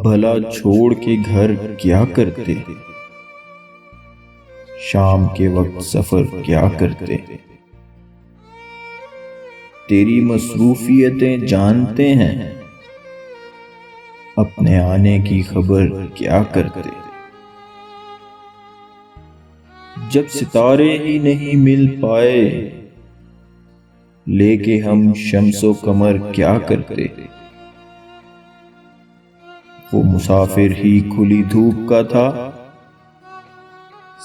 भला छोड़ के घर क्या करते, शाम के वक्त सफर क्या करते। तेरी मसरूफियतें जानते हैं, अपने आने की खबर क्या करते। जब सितारे ही नहीं मिल पाए, लेके हम शम्सो कमर क्या करते। वो मुसाफिर ही खुली धूप का था,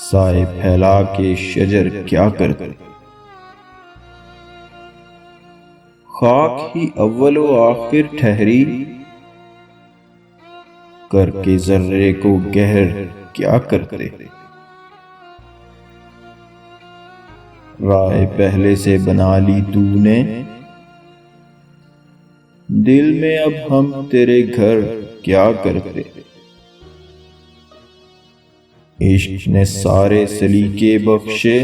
साए फैला के शजर क्या करते। खाक ही अव्वलो आखिर ठहरी, करके जर्रे को गहर क्या करते। राह पहले से बना ली तूने, दिल में अब हम तेरे घर क्या करते। इश्क ने सारे सलीके बख्शे,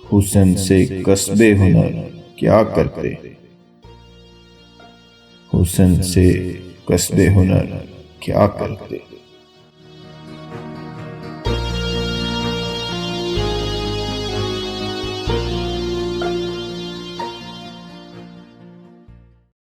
हुस्न से कस्बे हुनर क्या करते। हुस्न से कस्बे हुनर क्या करते।